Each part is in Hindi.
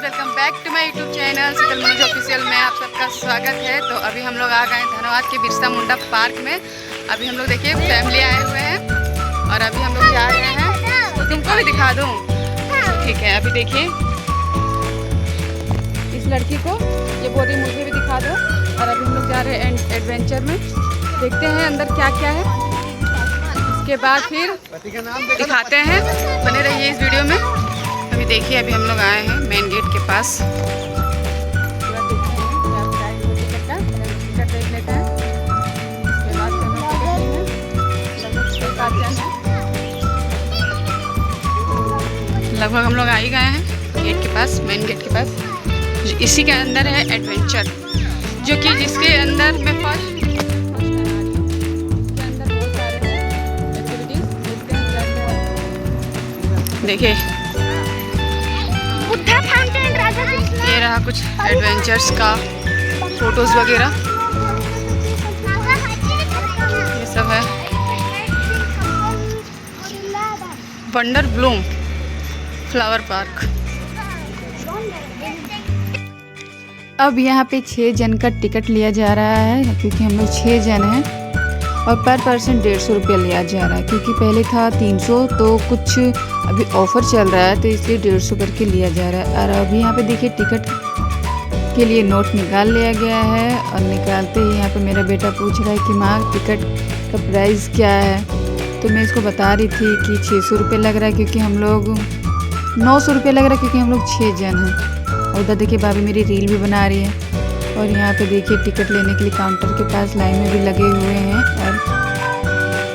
Welcome back to my YouTube channel Sheetal Manoj official में आप सबका स्वागत है। तो अभी हम लोग आ गए हैं धनबाद के बिरसा मुंडा पार्क में। अभी हम लोग देखिए फैमिली आए हुए हैं और अभी हम लोग जा रहे हैं। तुमको भी दिखा दूँ? ठीक है, अभी देखिए इस लड़की को, ये बोल रही मुझे भी दिखा दो। और अभी हम लोग जा रहे हैं एडवेंचर में, देखते हैं अंदर क्या क्या है, उसके बाद फिर दिखाते हैं। बने रहिए इस वीडियो में। अभी देखिए अभी हम लोग आए हैं मेन गेट के पास। लगभग हम लोग आ ही गए हैं गेट के पास, मेन गेट के पास। इसी के अंदर है एडवेंचर, जो कि जिसके अंदर में फर्स्ट देखिए ये रहा कुछ एडवेंचर्स का फोटोज वगैरह, ये सब है। Wonder Bloom flower park. अब यहाँ पे 6 जन का टिकट लिया जा रहा है, क्योंकि हम लोग 6 जन हैं और पर पर्सन 150 रुपया लिया जा रहा है। क्योंकि पहले था 300, तो कुछ अभी ऑफ़र चल रहा है तो इसलिए 150 करके लिया जा रहा है। और अभी यहाँ पे देखिए टिकट के लिए नोट निकाल लिया गया है। और निकालते ही यहाँ पे मेरा बेटा पूछ रहा है कि माँ टिकट का प्राइस क्या है। तो मैं इसको बता रही थी कि 600 रुपये लग रहा है, क्योंकि हम लोग 900 रुपये लग रहा है, क्योंकि हम लोग 6 जन हैं। और उधर देखिए भाभी मेरी रील भी बना रही है। और यहाँ पे देखिए टिकट लेने के लिए काउंटर के पास लाइन में भी लगे हुए हैं। और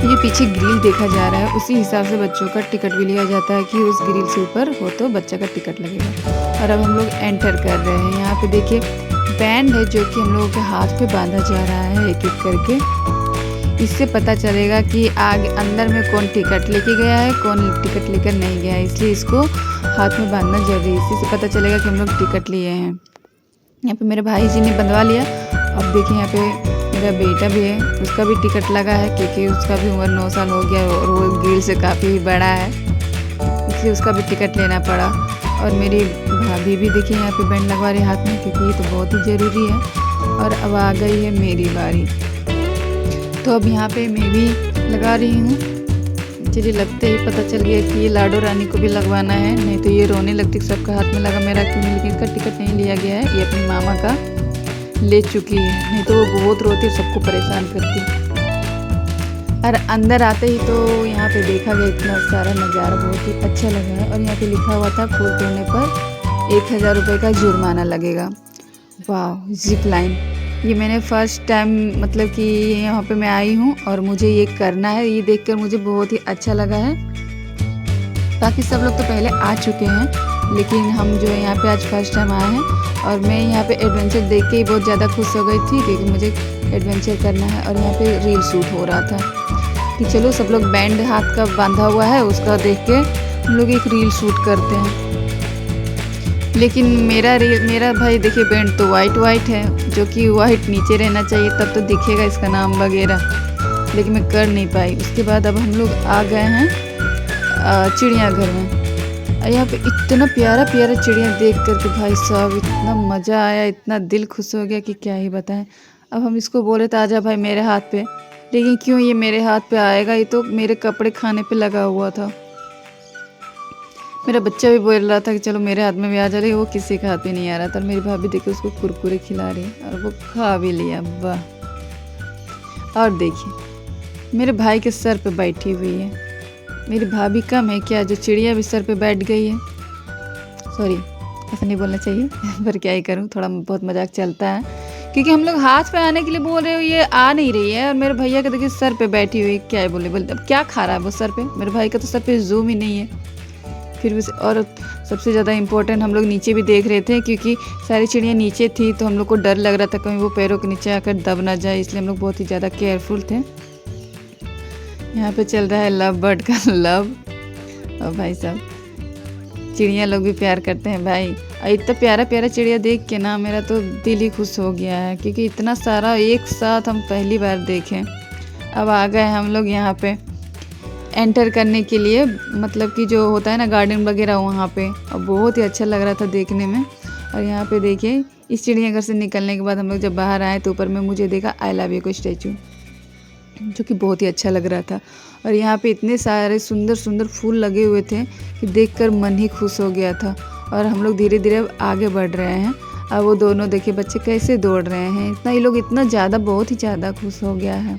ये पीछे ग्रिल देखा जा रहा है, उसी हिसाब से बच्चों का टिकट भी लिया जाता है कि उस ग्रिल से ऊपर हो तो बच्चा का टिकट लगेगा। और अब हम लोग एंटर कर रहे हैं। यहाँ पे देखिए बैंड है जो कि हम लोगों के हाथ पे बांधा जा रहा है एक एक करके। इससे पता चलेगा कि आगे अंदर में कौन टिकट लेके गया है, कौन टिकट लेकर नहीं गया है। इसलिए इसको हाथ में बांधना जरूरी है, इसी से पता चलेगा कि हम लोग टिकट लिए हैं। यहाँ पे मेरे भाई जी ने बंधवा लिया। अब देखिए यहाँ पे मेरा बेटा भी है, उसका भी टिकट लगा है, क्योंकि उसका भी उम्र 9 साल हो गया और वो ग्रिल से काफ़ी बड़ा है, इसलिए उसका भी टिकट लेना पड़ा। और मेरी भाभी भी देखिए यहाँ पे बैंड लगवा रही हाथ में, क्योंकि ये तो बहुत ही ज़रूरी है। और अब आ गई है मेरी बारी, तो अब यहाँ पे मैं भी लगा रही हूँ। चलिए लगते ही पता चल गया कि ये लाडो रानी को भी लगवाना है, नहीं तो ये रोने लगती सबका हाथ में लगा, मेरा क्यों नहीं। लेकिन इसका टिकट नहीं लिया गया है, ये अपनी मामा का ले चुकी है, नहीं तो वो बहुत रोती, सबको परेशान करती। और अंदर आते ही तो यहाँ पे देखा गया इतना सारा नज़ारा, बहुत ही अच्छा लगा है। और यहाँ पे लिखा हुआ था फूल तोड़ने पर 1000 रुपये का जुर्माना लगेगा। वाह, जिप लाइन, ये मैंने फर्स्ट टाइम मतलब कि यहाँ पे मैं आई हूँ और मुझे ये करना है। ये देखकर मुझे बहुत ही अच्छा लगा है। बाकी सब लोग तो पहले आ चुके हैं, लेकिन हम जो है यहाँ पे आज फर्स्ट टाइम आए हैं। और मैं यहाँ पे एडवेंचर देख के ही बहुत ज़्यादा खुश हो गई थी, क्योंकि मुझे एडवेंचर करना है। और यहाँ पे रील शूट हो रहा था कि चलो सब लोग बैंड हाथ का बांधा हुआ है, उसका देख के हम लोग एक रील शूट करते हैं। लेकिन मेरा भाई देखिए बैंड तो वाइट है, जो कि वाइट नीचे रहना चाहिए, तब तो दिखेगा इसका नाम वगैरह, लेकिन मैं कर नहीं पाई। उसके बाद अब हम लोग आ गए हैं चिड़ियाघर में। यहाँ पे इतना प्यारा प्यारा चिड़िया देख करके भाई साहब इतना मज़ा आया, इतना दिल खुश हो गया कि क्या ही बताएं। अब हम इसको बोले तो आजा भाई मेरे हाथ पे, लेकिन क्यों ये मेरे हाथ पे आएगा, ये तो मेरे कपड़े खाने पे लगा हुआ था। मेरा बच्चा भी बोल रहा था कि चलो मेरे हाथ में भी आ जा रही, वो किसी के हाथ पे नहीं आ रहा था। और मेरी भाभी देखिए उसको कुरकुरे खिला रही है और वो खा भी लिया। वाह। और देखिए मेरे भाई के सर पे बैठी हुई है। मेरी भाभी कम है क्या, जो चिड़िया भी सर पे बैठ गई है। सॉरी, ऐसा नहीं बोलना चाहिए पर क्या ही करूँ, थोड़ा बहुत मजाक चलता है। क्योंकि हम लोग हाथ पे आने के लिए बोल रहे हो, ये आ नहीं रही है। और मेरे भैया के देखिए सर पे बैठी हुई, क्या है बोले अब क्या खा रहा है वो सर पे। मेरे भाई का तो सर पे जूम ही नहीं है फिर भी। और सबसे ज़्यादा इम्पोर्टेंट, हम लोग नीचे भी देख रहे थे, क्योंकि सारी चिड़िया नीचे थी, तो हम लोग को डर लग रहा था कहीं वो पैरों के नीचे आकर दब ना जाए, इसलिए हम लोग बहुत ही ज़्यादा केयरफुल थे। यहाँ पे चल रहा है लव बर्ड का लव। और भाई साहब चिड़िया लोग भी प्यार करते हैं भाई। और इतना प्यारा प्यारा चिड़िया देख के ना मेरा तो दिल ही खुश हो गया है, क्योंकि इतना सारा एक साथ हम पहली बार देखें। अब आ गए हम लोग यहाँ पे एंटर करने के लिए, मतलब कि जो होता है ना गार्डन वगैरह वहाँ पे, और बहुत ही अच्छा लग रहा था देखने में। और यहाँ पे देखिए इस चिड़ियाघर से निकलने के बाद हम लोग जब बाहर आए तो ऊपर में मुझे देखा आई लव यू का स्टैचू, जो कि बहुत ही अच्छा लग रहा था। और यहाँ पे इतने सारे सुंदर सुंदर फूल लगे हुए थे कि देखकर मन ही खुश हो गया था। और हम लोग धीरे धीरे आगे बढ़ रहे हैं। अब वो दोनों देखिए बच्चे कैसे दौड़ रहे हैं, इतना ये लोग इतना ज़्यादा, बहुत ही ज़्यादा खुश हो गया है।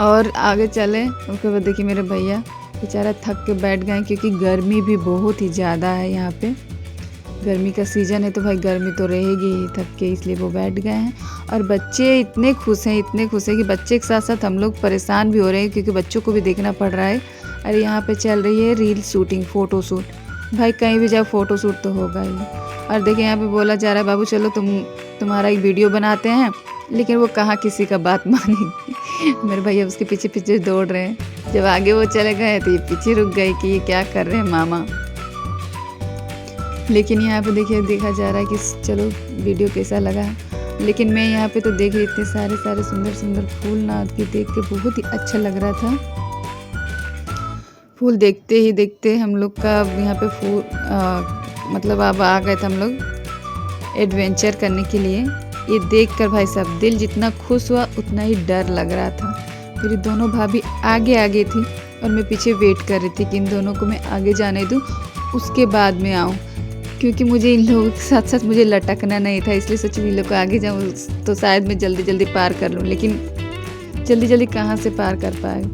और आगे चले, उसके बाद देखिए मेरे भैया बेचारा थक के बैठ गए, क्योंकि गर्मी भी बहुत ही ज़्यादा है यहाँ पे। गर्मी का सीज़न है तो भाई गर्मी तो रहेगी ही, थक के इसलिए वो बैठ गए हैं। और बच्चे इतने खुश हैं, इतने खुश हैं कि बच्चे के साथ साथ हम लोग परेशान भी हो रहे हैं, क्योंकि बच्चों को भी देखना पड़ रहा है। अरे यहाँ पे चल रही है रील शूटिंग, फ़ोटो शूट। भाई कहीं भी जाओ फ़ोटो शूट तो होगा ही। और देखिए यहाँ पे बोला जा रहा है बाबू चलो तुम्हारा एक वीडियो बनाते हैं, लेकिन वो कहाँ किसी का बात मानेगी। मेरे भैया उसके पीछे पीछे दौड़ रहे हैं। जब आगे वो चले गए तो ये पीछे रुक गए कि ये क्या कर रहे हैं मामा। लेकिन यहाँ पे देखिए देखा जा रहा है कि चलो वीडियो कैसा लगा है। लेकिन मैं यहाँ पे तो देख रही इतने सारे सारे सुंदर सुंदर फूल ना, कि देख के बहुत ही अच्छा लग रहा था। फूल देखते ही देखते हम लोग का यहाँ पे मतलब अब आ गए थे हम लोग एडवेंचर करने के लिए। ये देखकर भाई साहब दिल जितना खुश हुआ उतना ही डर लग रहा था। मेरी दोनों भाभी आगे आगे थी और मैं पीछे वेट कर रही थी कि इन दोनों को मैं आगे जाने दूँ, उसके बाद में आऊँ, क्योंकि मुझे इन लोगों के साथ साथ मुझे लटकना नहीं था। इसलिए सोची इन लोग को आगे जाऊँ तो शायद मैं जल्दी जल्दी पार कर लूँ, लेकिन जल्दी जल्दी कहाँ से पार कर पाए।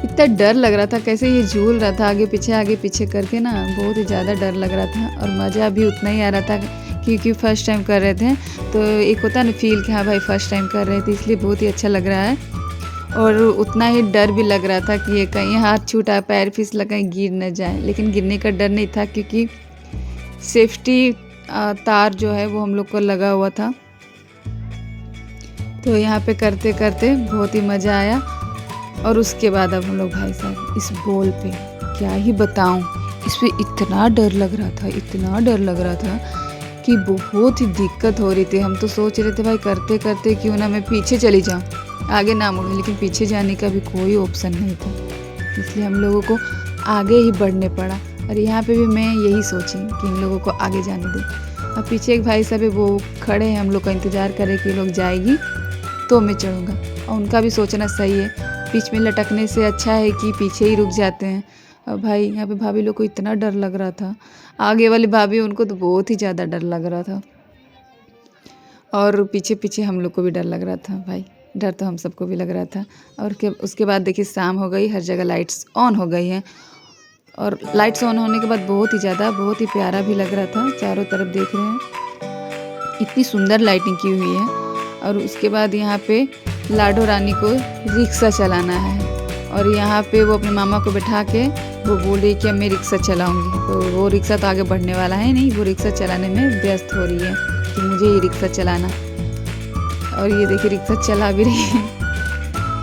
इतना डर लग रहा था, कैसे ये झूल रहा था आगे पीछे करके ना, बहुत ही ज़्यादा डर लग रहा था। और मज़ा भी उतना ही आ रहा था, क्योंकि फर्स्ट टाइम कर रहे थे तो एक होता है ना फील कि हाँ भाई फर्स्ट टाइम कर रहे थे, इसलिए बहुत ही अच्छा लग रहा है। और उतना ही डर भी लग रहा था कि ये कहीं हाथ छूटा, पैर फिसला, कहीं गिर न जाए। लेकिन गिरने का डर नहीं था, क्योंकि सेफ्टी तार जो है वो हम लोग को लगा हुआ था। तो यहाँ पे करते करते बहुत ही मज़ा आया। और उसके बाद अब हम लोग भाई साहब इस बॉल पे क्या ही बताऊं, इस पे इतना डर लग रहा था, इतना डर लग रहा था कि बहुत ही दिक्कत हो रही थी। हम तो सोच रहे थे भाई करते करते क्यों ना मैं पीछे चली जाऊं, आगे ना मुड़ूं, लेकिन पीछे जाने का भी कोई ऑप्शन नहीं था, इसलिए हम लोगों को आगे ही बढ़ने पड़ा। और यहाँ पे भी मैं यही सोची कि इन लोगों को आगे जाने दें। अब पीछे एक भाई साहब है वो खड़े हैं, हम लोग का इंतज़ार करें कि लोग जाएगी तो मैं चढ़ूँगा। और उनका भी सोचना सही है, बीच में लटकने से अच्छा है कि पीछे ही रुक जाते हैं। और भाई यहाँ पे भाभी लोग को इतना डर लग रहा था, आगे वाली भाभी उनको तो बहुत ही ज़्यादा डर लग रहा था। और पीछे पीछे हम लोग को भी डर लग रहा था। भाई डर तो हम सबको भी लग रहा था। और उसके बाद देखिए शाम हो गई, हर जगह लाइट्स ऑन हो गई हैं। और लाइट्स ऑन होने के बाद बहुत ही प्यारा भी लग रहा था। चारों तरफ देख रहे हैं इतनी सुंदर लाइटिंग की हुई है। और उसके बाद यहाँ पे लाडो रानी को रिक्शा चलाना है, और यहाँ पे वो अपने मामा को बैठा के वो बोल रही कि अब मैं रिक्शा चलाऊँगी। तो वो रिक्शा तो आगे बढ़ने वाला है नहीं, वो रिक्शा चलाने में व्यस्त हो रही है कि मुझे ये रिक्शा चलाना। और ये देखिए रिक्शा चला भी रही है,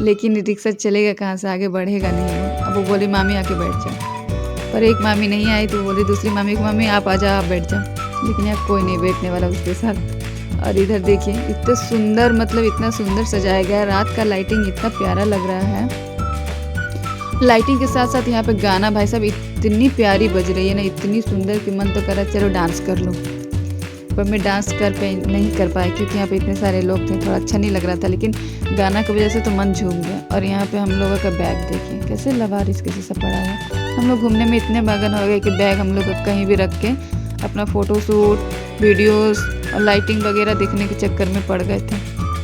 लेकिन रिक्शा चलेगा कहाँ से, आगे बढ़ेगा नहीं वो। अब वो बोली मामी आके बैठ जाओ, पर एक मामी नहीं आई तो बोली दूसरी मामी को मामी आप आ जाओ, आप बैठ जाओ, लेकिन यहाँ कोई नहीं बैठने वाला उसके साथ। और इधर देखिए इतना सुंदर, मतलब इतना सुंदर सजाया गया, रात का लाइटिंग इतना प्यारा लग रहा है। लाइटिंग के साथ साथ यहाँ पे गाना भाई साहब इतनी प्यारी बज रही है ना, इतनी सुंदर कि मन तो करा चलो डांस कर लूँ, पर मैं डांस नहीं कर पाई क्योंकि यहाँ पे इतने सारे लोग थे, थोड़ा अच्छा नहीं लग रहा था। लेकिन गाना की वजह से तो मन झूम गया। और यहाँ पे हम लोगों का बैग देखिए कैसे लवारिस कैसे सब पड़ा है। हम लोग घूमने में इतने मगन हो गए कि बैग हम लोग कहीं भी रख के अपना फ़ोटो शूट, वीडियोस और लाइटिंग वगैरह देखने के चक्कर में पड़ गए थे।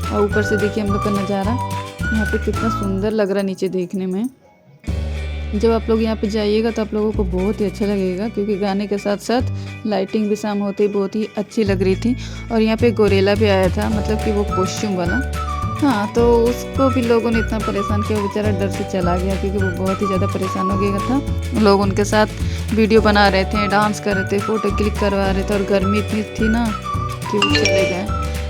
और ऊपर से देखिए हम लोग का नज़ारा यहाँ पे कितना सुंदर लग रहा है नीचे देखने में। जब आप लोग यहाँ पे जाइएगा तो आप लोगों को बहुत ही अच्छा लगेगा, क्योंकि गाने के साथ साथ लाइटिंग भी शाम होते ही बहुत ही अच्छी लग रही थी। और यहाँ पे गोरेला भी आया था, मतलब कि वो कॉस्ट्यूम वाला। हाँ, तो उसको भी लोगों ने इतना परेशान किया, वो बेचारा डर से चला गया, क्योंकि वो बहुत ही ज़्यादा परेशान हो गया था। लोग उनके साथ वीडियो बना रहे थे, डांस कर रहे थे, फ़ोटो क्लिक करवा रहे थे, और गर्मी इतनी थी ना कि वो चले गए।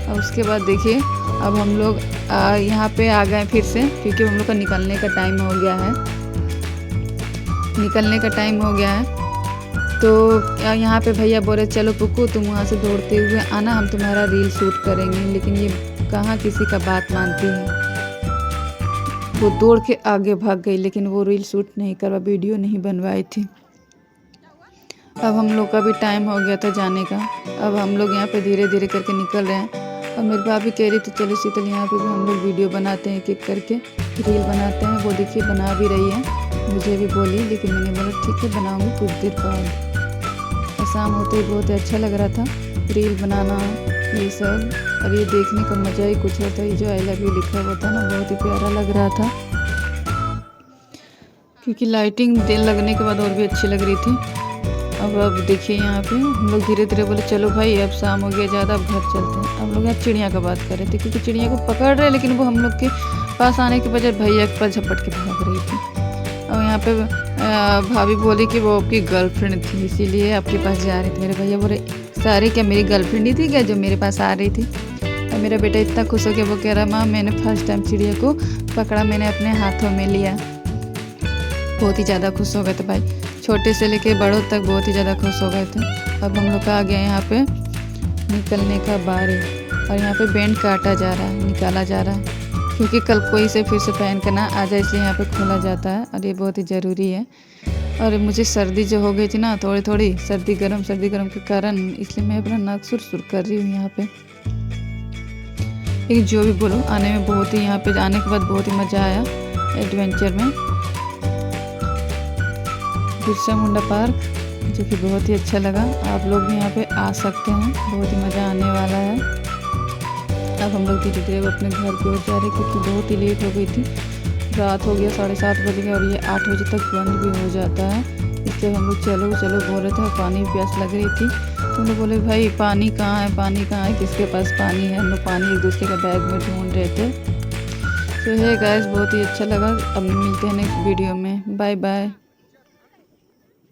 और उसके बाद देखिए अब हम लोग यहाँ पे आ गए फिर से, क्योंकि हम लोग का निकलने का टाइम हो गया है। तो यहाँ पे भैया बोले चलो पुक्कू तुम वहाँ से दौड़ते हुए आना, हम तुम्हारा रील शूट करेंगे। लेकिन ये कहाँ किसी का बात मानती है। वो दौड़ के आगे भाग गई, लेकिन वो रील शूट नहीं करवा, वीडियो नहीं बनवाई थी। अब हम लोग का भी टाइम हो गया था जाने का। अब हम लोग यहाँ पे धीरे धीरे करके निकल रहे हैं। और मेरी भाभी कह रही थी चलो शीतल यहाँ पे भी हम लोग वीडियो बनाते हैं, एक एक करके रील बनाते हैं। वो देखिए बना भी रही है, मुझे भी बोली, लेकिन मैंने बोला ठीक है बनाऊँगी कुछ देर बाद। और शाम होते ही बहुत ही अच्छा लग रहा था रील बनाना ये सब। और ये देखने का मज़ा ही कुछ होता है। जो आई लव यू लिखा हुआ था ना, बहुत ही प्यारा लग रहा था, क्योंकि लाइटिंग दिन लगने के बाद और भी अच्छी लग रही थी। अब देखिए यहाँ पे हम लोग धीरे धीरे बोले चलो भाई अब शाम हो गया ज़्यादा, अब घर चलते हैं। हम लोग यहाँ चिड़िया का बात कर रहे थे, क्योंकि चिड़िया को पकड़ रहे, लेकिन वो हम लोग के पास आने के बजाय भैया के पास झपट के भाग रही थी। और यहाँ पे भाभी बोली कि वो आपकी गर्लफ्रेंड थी इसीलिए आपके पास जा रही थी। मेरे भैया बोले सारे क्या मेरी गर्लफ्रेंड ही थी क्या जो मेरे पास आ रही थी। और मेरा बेटा इतना खुश हो गया, वो कह रहा माँ मैंने फर्स्ट टाइम चिड़िया को पकड़ा, मैंने अपने हाथों में लिया। बहुत ही ज़्यादा खुश हो गए थे भाई, छोटे से लेके बड़ों तक बहुत ही ज़्यादा खुश हो गए थे। अब हम लोग का आ गया यहाँ पे निकलने का बारी। और यहाँ पे बैंड काटा जा रहा है, निकाला जा रहा है, क्योंकि कल कोई से फिर से पहन कर ना आ जाए, इसलिए यहाँ पे खोला जाता है। और ये बहुत ही ज़रूरी है। और मुझे सर्दी जो हो गई थी ना, थोड़ी थोड़ी सर्दी गर्म के कारण, इसलिए मैं अपना नाक सुर कर रही हूँ यहाँ पे। लेकिन जो भी बोलो आने में बहुत ही, यहाँ पे आने के बाद बहुत ही मज़ा आया एडवेंचर में। बिरसा मुंडा पार्क जो कि बहुत ही अच्छा लगा। आप लोग भी यहाँ पे आ सकते हैं, बहुत ही मज़ा आने वाला है। अब हम लोग धीरे धीरे अपने घर की ओर जा रहे, क्योंकि बहुत ही लेट हो गई थी, रात हो गया 7:30 बज गए, और ये 8 बजे तक बंद भी हो जाता है। इसलिए हम लोग चलो चलो बोल रहे थे, और पानी भी प्यास लग रही थी। तो हम लोग बोले भाई पानी कहाँ है, पानी कहाँ है, किसके पास पानी है। हम लोग पानी एक दूसरे के बैग में ढूंढ रहे थे। तो है गाइस, बहुत ही अच्छा लगा। अब मिलते हैं नेक्स्ट वीडियो में, बाय बाय।